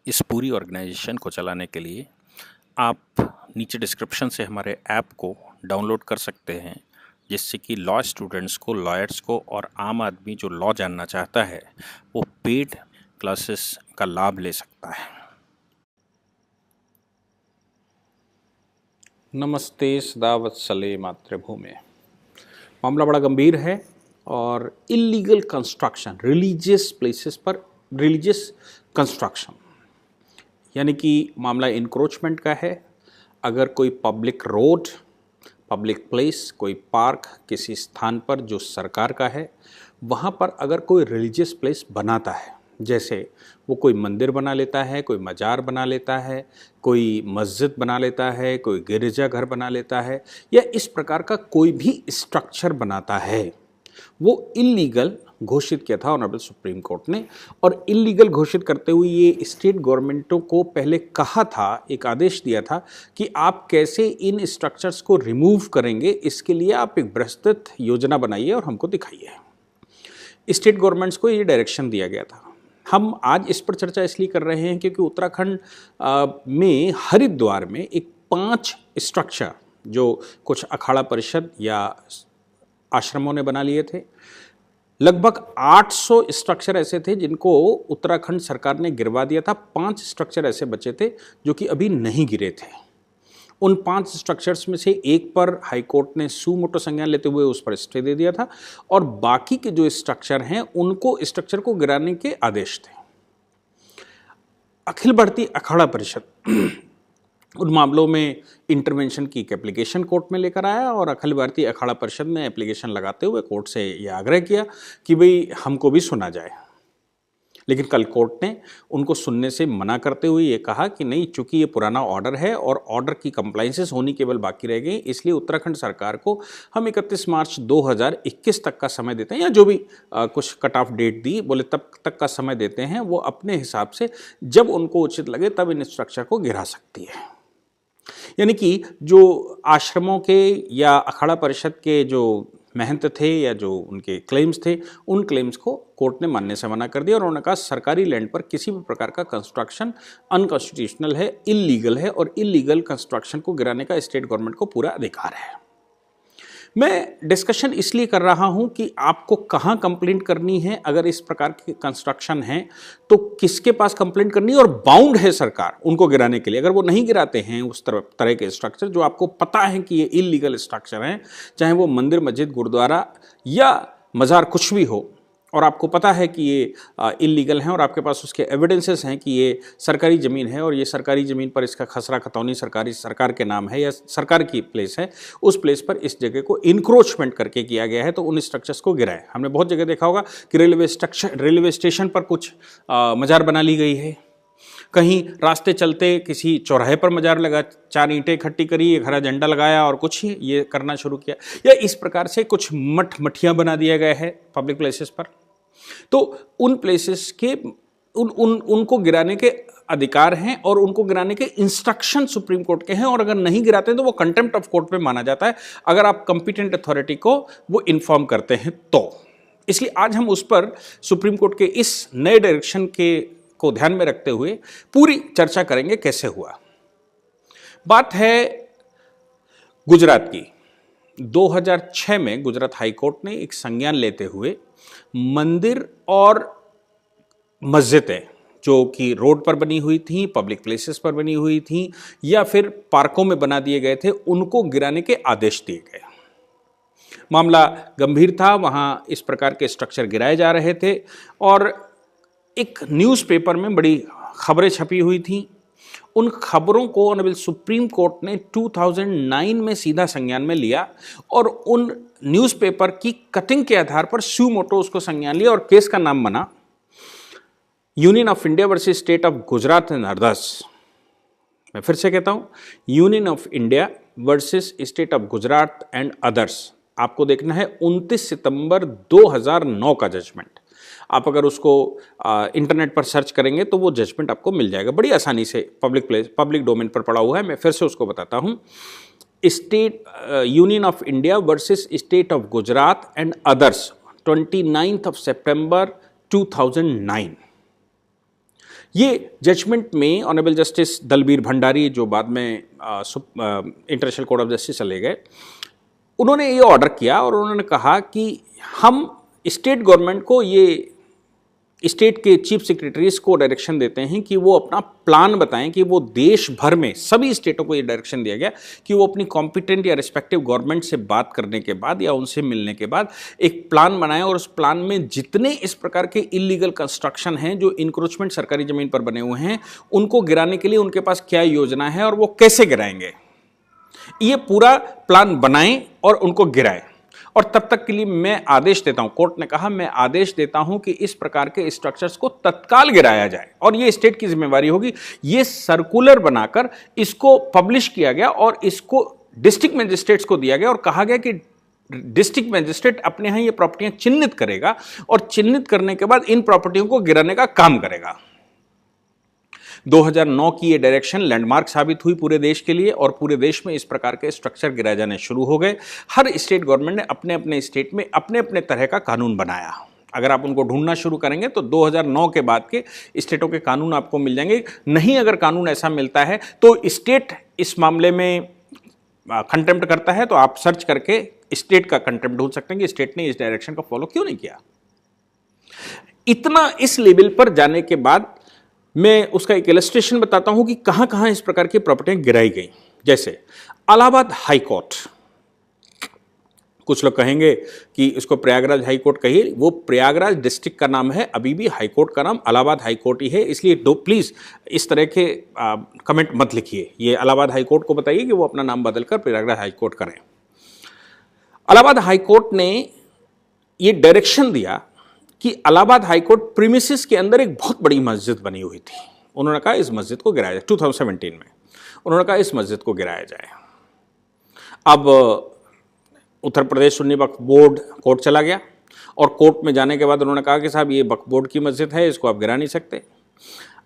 इस पूरी ऑर्गेनाइजेशन को चलाने के लिए आप नीचे डिस्क्रिप्शन से हमारे ऐप को डाउनलोड कर सकते हैं, जिससे कि लॉ स्टूडेंट्स को, लॉयर्स को और आम आदमी जो लॉ जानना चाहता है वो पेड क्लासेस का लाभ ले सकता है। नमस्ते सदावत्सले मातृभूमि। मामला बड़ा गंभीर है और इलीगल कंस्ट्रक्शन, रिलीजियस प्लेसेस पर रिलीजियस कंस्ट्रक्शन, यानी कि मामला इंक्रोचमेंट का है। अगर कोई पब्लिक रोड, पब्लिक प्लेस, कोई पार्क किसी स्थान पर जो सरकार का है, वहाँ पर अगर कोई रिलीजियस प्लेस बनाता है, जैसे वो कोई मंदिर बना लेता है, कोई मजार बना लेता है, कोई मस्जिद बना लेता है, कोई गिरजाघर बना लेता है, या इस प्रकार का कोई भी स्ट्रक्चर बनाता है, वो इलीगल घोषित किया था ऑनरेबल सुप्रीम कोर्ट ने। और इलीगल घोषित करते हुए ये स्टेट गवर्नमेंटों को पहले कहा था, एक आदेश दिया था कि आप कैसे इन स्ट्रक्चर्स को रिमूव करेंगे, इसके लिए आप एक विस्तृत योजना बनाइए और हमको दिखाइए। स्टेट गवर्नमेंट्स को ये डायरेक्शन दिया गया था। हम आज इस पर चर्चा इसलिए कर रहे हैं क्योंकि उत्तराखंड में हरिद्वार में एक 5 स्ट्रक्चर जो कुछ अखाड़ा परिषद या आश्रमों ने बना लिए थे, लगभग 800 स्ट्रक्चर ऐसे थे जिनको उत्तराखंड सरकार ने गिरवा दिया था। 5 स्ट्रक्चर ऐसे बचे थे जो कि अभी नहीं गिरे थे। उन 5 स्ट्रक्चर्स में से एक पर हाईकोर्ट ने सू मोटो संज्ञान लेते हुए उस पर स्टे दे दिया था, और बाकी के जो स्ट्रक्चर हैं उनको स्ट्रक्चर को गिराने के आदेश थे। अखिल भारतीय अखाड़ा परिषद उन मामलों में इंटरवेंशन की एक एप्लीकेशन कोर्ट में लेकर आया, और अखिल भारतीय अखाड़ा परिषद ने एप्लीकेशन लगाते हुए कोर्ट से यह आग्रह किया कि भाई हमको भी सुना जाए। लेकिन कल कोर्ट ने उनको सुनने से मना करते हुए ये कहा कि नहीं, चूंकि ये पुराना ऑर्डर है और ऑर्डर की कंप्लाइंसेस होनी केवल बाकी रह गई, इसलिए उत्तराखंड सरकार को हम 31 मार्च 2021 तक का समय देते हैं, या जो भी कुछ कट ऑफ डेट दी, बोले तब तक का समय देते हैं। वो अपने हिसाब से जब उनको उचित लगे तब इन स्ट्रक्चर को गिरा सकती है। यानी कि जो आश्रमों के या अखाड़ा परिषद के जो महंत थे या जो उनके क्लेम्स थे, उन क्लेम्स को कोर्ट ने मानने से मना कर दिया, और उन्होंने कहा सरकारी लैंड पर किसी भी प्रकार का कंस्ट्रक्शन अनकॉन्स्टिट्यूशनल है, इलीगल है, और इलीगल कंस्ट्रक्शन को गिराने का स्टेट गवर्नमेंट को पूरा अधिकार है। मैं डिस्कशन इसलिए कर रहा हूं कि आपको कहां कंप्लेंट करनी है। अगर इस प्रकार के कंस्ट्रक्शन है तो किसके पास कंप्लेंट करनी है, और बाउंड है सरकार उनको गिराने के लिए। अगर वो नहीं गिराते हैं उस तरह के स्ट्रक्चर जो आपको पता है कि ये इलीगल स्ट्रक्चर हैं, चाहे वो मंदिर, मस्जिद, गुरुद्वारा या मज़ार कुछ भी हो, और आपको पता है कि ये इलीगल हैं, और आपके पास उसके एविडेंसेस हैं कि ये सरकारी ज़मीन है, और ये सरकारी ज़मीन पर इसका खसरा खतौनी सरकार के नाम है या सरकार की प्लेस है, उस प्लेस पर इस जगह को इंक्रोचमेंट करके किया गया है, तो उन स्ट्रक्चर्स को गिराए। हमने बहुत जगह देखा होगा कि रेलवे स्टेशन पर कुछ मज़ार बना ली गई है, कहीं रास्ते चलते किसी चौराहे पर मजार लगा, 4 ईंटें इकट्ठी करी, एक हरा झंडा लगाया और कुछ ही ये करना शुरू किया, या इस प्रकार से कुछ मठियाँ बना दिया गया है पब्लिक प्लेसेस पर। तो उन प्लेसेस के उनको गिराने के अधिकार हैं, और उनको गिराने के इंस्ट्रक्शन सुप्रीम कोर्ट के हैं, और अगर नहीं गिराते तो वो कंटेम्प्ट ऑफ कोर्ट में माना जाता है, अगर आप कंपिटेंट अथॉरिटी को वो इन्फॉर्म करते हैं तो। इसलिए आज हम उस पर सुप्रीम कोर्ट के इस नए डायरेक्शन को ध्यान में रखते हुए पूरी चर्चा करेंगे कैसे हुआ। बात है गुजरात की। 2006 में गुजरात हाई कोर्ट ने एक संज्ञान लेते हुए मंदिर और मस्जिदें जो कि रोड पर बनी हुई थी, पब्लिक प्लेसेस पर बनी हुई थी, या फिर पार्कों में बना दिए गए थे, उनको गिराने के आदेश दिए गए। मामला गंभीर था, वहां इस प्रकार के स्ट्रक्चर गिराए जा रहे थे, और एक न्यूज़पेपर में बड़ी खबरें छपी हुई थी। उन खबरों को ऑनरेबल सुप्रीम कोर्ट ने 2009 में सीधा संज्ञान में लिया, और उन न्यूज़पेपर की कटिंग के आधार पर सू मोटो उसको संज्ञान लिया, और केस का नाम बना union of India versus state of Gujarat and others. मैं फिर से कहता हूं, union of India versus state of Gujarat and others. आपको देखना है 29 सितंबर 2009 का जजमेंट। आप अगर उसको इंटरनेट पर सर्च करेंगे तो वो जजमेंट आपको मिल जाएगा बड़ी आसानी से, पब्लिक डोमेन पर पड़ा हुआ है। मैं फिर से उसको बताता हूं, state union of India versus state of Gujarat and others, 29 सितंबर 2009। ये जजमेंट में ऑनरेबल जस्टिस दलबीर भंडारी, जो बाद में इंटरनेशनल कोर्ट ऑफ जस्टिस चले गए, उन्होंने ये ऑर्डर किया और उन्होंने कहा कि हम स्टेट गवर्नमेंट को, ये स्टेट के चीफ सेक्रेटरीज को डायरेक्शन देते हैं कि वो अपना प्लान बताएं, कि वो देश भर में सभी स्टेटों को ये डायरेक्शन दिया गया कि वो अपनी कॉम्पिटेंट या रिस्पेक्टिव गवर्नमेंट से बात करने के बाद या उनसे मिलने के बाद एक प्लान बनाएं और उस प्लान में जितने इस प्रकार के इलीगल कंस्ट्रक्शन हैं जो इंक्रोचमेंट सरकारी ज़मीन पर बने हुए हैं, उनको गिराने के लिए उनके पास क्या योजना है और वो कैसे गिराएंगे, ये पूरा प्लान बनाएं और उनको गिराएं। और तब तक के लिए मैं आदेश देता हूं, कोर्ट ने कहा मैं आदेश देता हूं कि इस प्रकार के स्ट्रक्चर्स को तत्काल गिराया जाए और ये स्टेट की जिम्मेवारी होगी। ये सर्कुलर बनाकर इसको पब्लिश किया गया और इसको डिस्ट्रिक्ट मजिस्ट्रेट्स को दिया गया और कहा गया कि डिस्ट्रिक्ट मजिस्ट्रेट अपने यहाँ ये प्रॉपर्टियां चिन्हित करेगा और चिन्हित करने के बाद इन प्रॉपर्टियों को गिराने का काम करेगा। 2009 की ये डायरेक्शन लैंडमार्क साबित हुई पूरे देश के लिए और पूरे देश में इस प्रकार के स्ट्रक्चर गिराए जाने शुरू हो गए। हर स्टेट गवर्नमेंट ने अपने अपने स्टेट में अपने अपने तरह का कानून बनाया। अगर आप उनको ढूंढना शुरू करेंगे तो 2009 के बाद के स्टेटों के कानून आपको मिल जाएंगे। नहीं अगर कानून ऐसा मिलता है तो स्टेट इस मामले में कंटेम्प्ट करता है, तो आप सर्च करके स्टेट का कंटेम्प्ट ढूंढ सकते हैं कि स्टेट ने इस डायरेक्शन को फॉलो क्यों नहीं किया। इतना इस लेवल पर जाने के बाद मैं उसका एक इलस्ट्रेशन बताता हूं कि कहां कहां इस प्रकार की प्रॉपर्टियां गिराई गई। जैसे इलाहाबाद हाई कोर्ट, कुछ लोग कहेंगे कि इसको प्रयागराज हाई कोर्ट कहिए, वो प्रयागराज डिस्ट्रिक्ट का नाम है, अभी भी हाई कोर्ट का नाम इलाहाबाद हाई कोर्ट ही है, इसलिए प्लीज इस तरह के कमेंट मत लिखिए। ये इलाहाबाद हाई कोर्ट को बताइए कि वो अपना नाम बदलकर प्रयागराज हाई कोर्ट करें। इलाहाबाद हाई कोर्ट ने ये डायरेक्शन दिया कि इलाहाबाद हाईकोर्ट प्रीमिसेस के अंदर एक बहुत बड़ी मस्जिद बनी हुई थी। उन्होंने कहा इस मस्जिद को गिराया जाए। 2017 में उन्होंने कहा इस मस्जिद को गिराया जाए। अब उत्तर प्रदेश सुन्नी वक्फ बोर्ड कोर्ट चला गया और कोर्ट में जाने के बाद उन्होंने कहा कि साहब ये वक्फ बोर्ड की मस्जिद है, इसको आप गिरा नहीं सकते।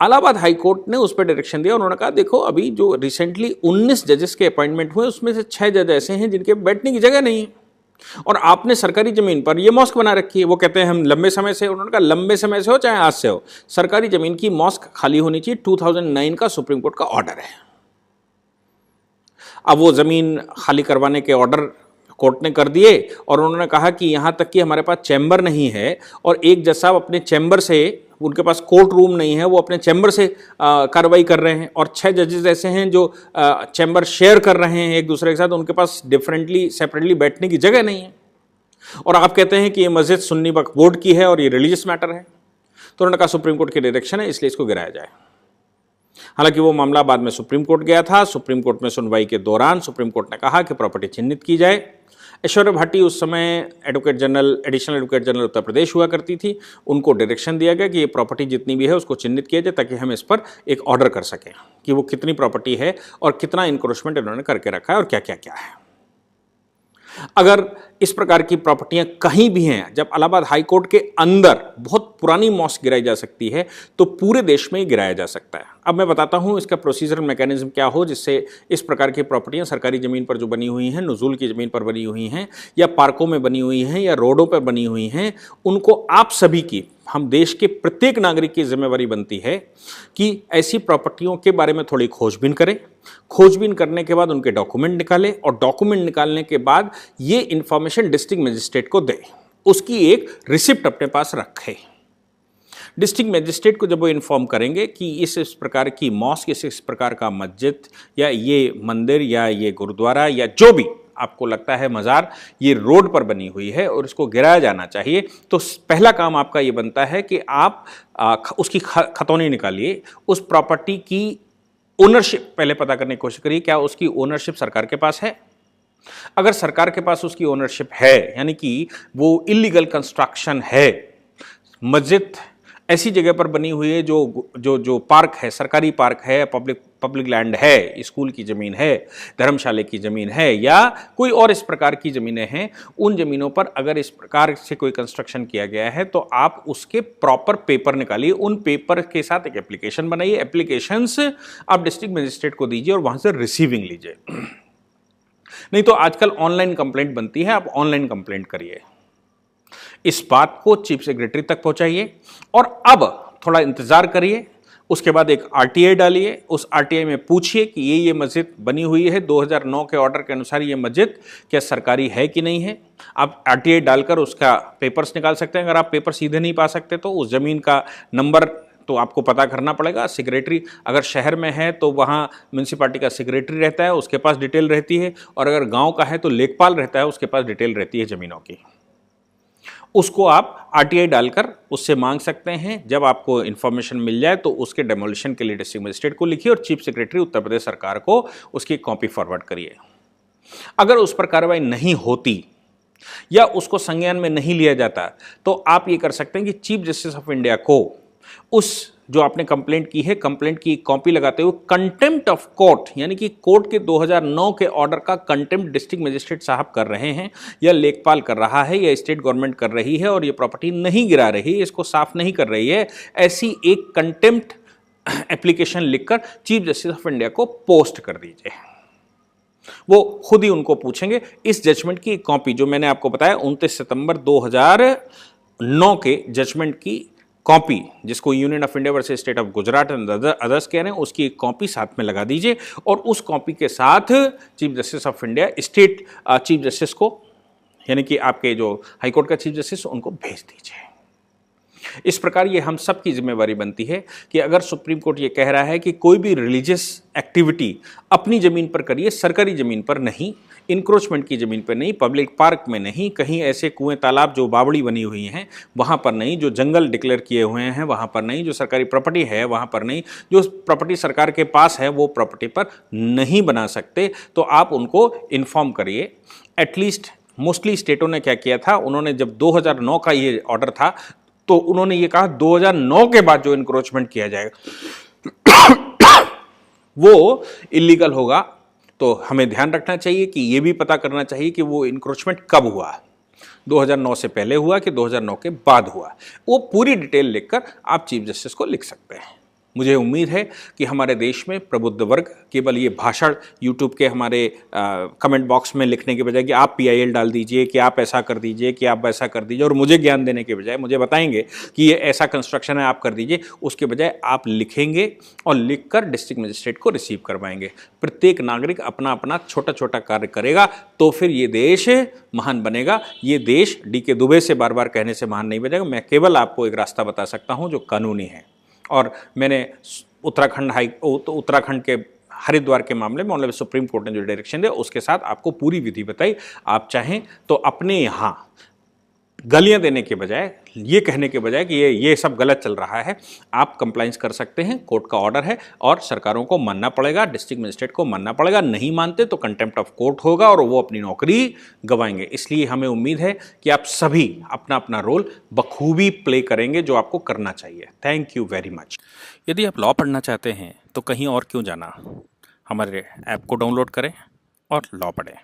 इलाहाबाद हाई कोर्ट ने उस पर डायरेक्शन दिया। उन्होंने कहा देखो अभी जो रिसेंटली 19 जजेस के अपॉइंटमेंट हुए उसमें से 6 जज ऐसे हैं जिनके बैठने की जगह नहीं है और आपने सरकारी जमीन पर ये मॉस्क बना रखी है। वो कहते हैं हम लंबे समय से, उन्होंने कहा लंबे समय से हो चाहे आज से हो, सरकारी जमीन की मॉस्क खाली होनी चाहिए। 2009 का सुप्रीम कोर्ट का ऑर्डर है। अब वो जमीन खाली करवाने के ऑर्डर कोर्ट ने कर दिए और उन्होंने कहा कि यहां तक कि हमारे पास चैम्बर नहीं है और एक जज साहब अपने चैम्बर से, उनके पास कोर्ट रूम नहीं है, वो अपने चैम्बर से कार्रवाई कर रहे हैं और 6 जजेस ऐसे हैं जो चैम्बर शेयर कर रहे हैं एक दूसरे के साथ, उनके पास डिफरेंटली सेपरेटली बैठने की जगह नहीं है। और आप कहते हैं कि ये मस्जिद सुन्नी वक्फ बोर्ड की है और ये रिलीजियस मैटर है। तो उन्होंने कहा सुप्रीम कोर्ट की डायरेक्शन है इसलिए इसको गिराया जाए। हालांकि वो मामला बाद में सुप्रीम कोर्ट गया था। सुप्रीम कोर्ट में सुनवाई के दौरान सुप्रीम कोर्ट ने कहा कि प्रॉपर्टी चिन्हित की जाए। ऐश्वर्या भाटी उस समय advocate general, additional advocate general Uttar Pradesh हुआ करती थी। उनको डायरेक्शन दिया गया कि ये प्रॉपर्टी जितनी भी है उसको चिन्हित किया जाए ताकि हम इस पर एक ऑर्डर कर सकें कि वो कितनी प्रॉपर्टी है और कितना इंक्रोचमेंट इन्होंने करके रखा है और क्या क्या क्या है। अगर इस प्रकार की प्रॉपर्टियां कहीं भी हैं, जब इलाहाबाद हाई कोर्ट के अंदर बहुत पुरानी मॉस्क गिराई जा सकती है तो पूरे देश में ही गिराया जा सकता है। अब मैं बताता हूं इसका प्रोसीजरल मैकेनिज्म क्या हो जिससे इस प्रकार की प्रॉपर्टियां सरकारी ज़मीन पर जो बनी हुई हैं, नुज़ूल की ज़मीन पर बनी हुई हैं या पार्कों में बनी हुई हैं या रोडों पर बनी हुई हैं, उनको आप सभी की, हम देश के प्रत्येक नागरिक की जिम्मेवारी बनती है कि ऐसी प्रॉपर्टियों के बारे में थोड़ी खोजबीन करें। खोजबीन करने के बाद उनके डॉक्यूमेंट निकालें और डॉक्यूमेंट निकालने के बाद ये इंफॉर्मेशन डिस्ट्रिक्ट मजिस्ट्रेट को दें, उसकी एक रिसिप्ट अपने पास रखें। डिस्ट्रिक्ट मजिस्ट्रेट को जब वो इन्फॉर्म करेंगे कि इस प्रकार की मॉस्क, इस प्रकार का मस्जिद या ये मंदिर या ये गुरुद्वारा या जो भी आपको लगता है मज़ार ये रोड पर बनी हुई है और इसको गिराया जाना चाहिए, तो पहला काम आपका ये बनता है कि आप उसकी खतौनी निकालिए। उस प्रॉपर्टी की ओनरशिप पहले पता करने की कोशिश करिए, क्या उसकी ओनरशिप सरकार के पास है। अगर सरकार के पास उसकी ओनरशिप है, यानी कि वो इलीगल कंस्ट्रक्शन है, मस्जिद ऐसी जगह पर बनी हुई है जो पार्क है, सरकारी पार्क है, पब्लिक लैंड है, स्कूल की ज़मीन है, धर्मशाला की ज़मीन है या कोई और इस प्रकार की ज़मीनें हैं, उन ज़मीनों पर अगर इस प्रकार से कोई कंस्ट्रक्शन किया गया है तो आप उसके प्रॉपर पेपर निकालिए। उन पेपर के साथ एक एप्लीकेशन बनाइए। एप्लीकेशंस आप डिस्ट्रिक्ट मजिस्ट्रेट को दीजिए और वहाँ से रिसीविंग लीजिए। नहीं तो आजकल ऑनलाइन कंप्लेंट बनती है, आप ऑनलाइन कंप्लेंट करिए। इस बात को चीफ सेक्रेटरी तक पहुंचाइए और अब थोड़ा इंतजार करिए। उसके बाद एक आरटीआई डालिए, उस आरटीआई में पूछिए कि ये मस्जिद बनी हुई है 2009 के ऑर्डर के अनुसार, ये मस्जिद क्या सरकारी है कि नहीं है। आप आरटीआई डालकर उसका पेपर्स निकाल सकते हैं। अगर आप पेपर सीधे नहीं पा सकते तो उस ज़मीन का नंबर तो आपको पता करना पड़ेगा। सेक्रेटरी अगर शहर में है तो वहाँ म्यूनसिपालिटी का सेक्रेटरी रहता है, उसके पास डिटेल रहती है, और अगर गांव का है तो लेखपाल रहता है, उसके पास डिटेल रहती है ज़मीनों की। उसको आप आरटीआई डालकर उससे मांग सकते हैं। जब आपको इन्फॉर्मेशन मिल जाए तो उसके डेमोलिशन के लिए डिस्ट्रिक्ट मजिस्ट्रेट को लिखिए और चीफ सेक्रेटरी उत्तर प्रदेश सरकार को उसकी कॉपी फॉरवर्ड करिए। अगर उस पर कार्रवाई नहीं होती या उसको संज्ञान में नहीं लिया जाता तो आप ये कर सकते हैं कि चीफ जस्टिस ऑफ इंडिया को उस जो आपने कंप्लेंट की है, कंप्लेंट की कॉपी लगाते हुए कंटेम्प्ट ऑफ कोर्ट, यानी कि कोर्ट के 2009 के ऑर्डर का कंटेम्प्ट डिस्ट्रिक्ट मजिस्ट्रेट साहब कर रहे हैं या लेखपाल कर रहा है या स्टेट गवर्नमेंट कर रही है और ये प्रॉपर्टी नहीं गिरा रही, इसको साफ नहीं कर रही है, ऐसी एक कंटेम्प्ट एप्लीकेशन लिखकर चीफ जस्टिस ऑफ इंडिया को पोस्ट कर दीजिए। वो खुद ही उनको पूछेंगे। इस जजमेंट की कॉपी जो मैंने आपको बताया 29 सितंबर 2009 के जजमेंट की कॉपी, जिसको union of India versus state of Gujarat and others कह रहे हैं, उसकी एक कॉपी साथ में लगा दीजिए और उस कॉपी के साथ chief justice of India state chief justice को, यानी कि आपके जो हाईकोर्ट का चीफ जस्टिस, उनको भेज दीजिए। इस प्रकार ये हम सब की जिम्मेवारी बनती है कि अगर सुप्रीम कोर्ट ये कह रहा है कि कोई भी रिलीजियस एक्टिविटी अपनी ज़मीन पर करिए, सरकारी ज़मीन पर नहीं, इंक्रोचमेंट की ज़मीन पर नहीं, पब्लिक पार्क में नहीं, कहीं ऐसे कुएं तालाब जो बावड़ी बनी हुई हैं वहाँ पर नहीं, जो जंगल डिक्लेयर किए हुए हैं वहाँ पर नहीं, जो सरकारी प्रॉपर्टी है वहाँ पर नहीं, जो प्रॉपर्टी सरकार के पास है वो प्रॉपर्टी पर नहीं बना सकते, तो आप उनको इन्फॉर्म करिए। एटलीस्ट मोस्टली स्टेटों ने क्या किया था, उन्होंने जब 2009 का ये ऑर्डर था तो उन्होंने ये कहा 2009 के बाद जो इंक्रोचमेंट किया जाएगा वो इलीगल होगा। तो हमें ध्यान रखना चाहिए कि ये भी पता करना चाहिए कि वो इंक्रोचमेंट कब हुआ, 2009 से पहले हुआ कि 2009 के बाद हुआ। वो पूरी डिटेल लिखकर आप चीफ जस्टिस को लिख सकते हैं। मुझे उम्मीद है कि हमारे देश में प्रबुद्ध वर्ग केवल ये भाषण यूट्यूब के हमारे कमेंट बॉक्स में लिखने के बजाय कि आप PIL डाल दीजिए, कि आप ऐसा कर दीजिए, कि आप वैसा कर दीजिए, और मुझे ज्ञान देने के बजाय मुझे बताएंगे कि ये ऐसा कंस्ट्रक्शन है आप कर दीजिए, उसके बजाय आप लिखेंगे और लिखकर डिस्ट्रिक्ट मजिस्ट्रेट को रिसीव करवाएंगे। प्रत्येक नागरिक अपना अपना छोटा छोटा कार्य करेगा तो फिर ये देश महान बनेगा। ये देश DK दुबे से बार बार कहने से महान नहीं बनेगा। मैं केवल आपको एक रास्ता बता सकता हूँ जो कानूनी है, और मैंने उत्तराखंड के हरिद्वार के मामले में ऑनरेबल सुप्रीम कोर्ट ने जो डायरेक्शन दिया उसके साथ आपको पूरी विधि बताई। आप चाहें तो अपने यहाँ गालियाँ देने के बजाय, ये कहने के बजाय कि ये सब गलत चल रहा है, आप कंप्लाइंस कर सकते हैं। कोर्ट का ऑर्डर है और सरकारों को मानना पड़ेगा, डिस्ट्रिक्ट मजिस्ट्रेट को मानना पड़ेगा। नहीं मानते तो कंटेम्प्ट ऑफ कोर्ट होगा और वो अपनी नौकरी गंवाएंगे। इसलिए हमें उम्मीद है कि आप सभी अपना अपना रोल बखूबी प्ले करेंगे जो आपको करना चाहिए। Thank you very much. यदि आप लॉ पढ़ना चाहते हैं तो कहीं और क्यों जाना, हमारे ऐप को डाउनलोड करें और लॉ पढ़ें।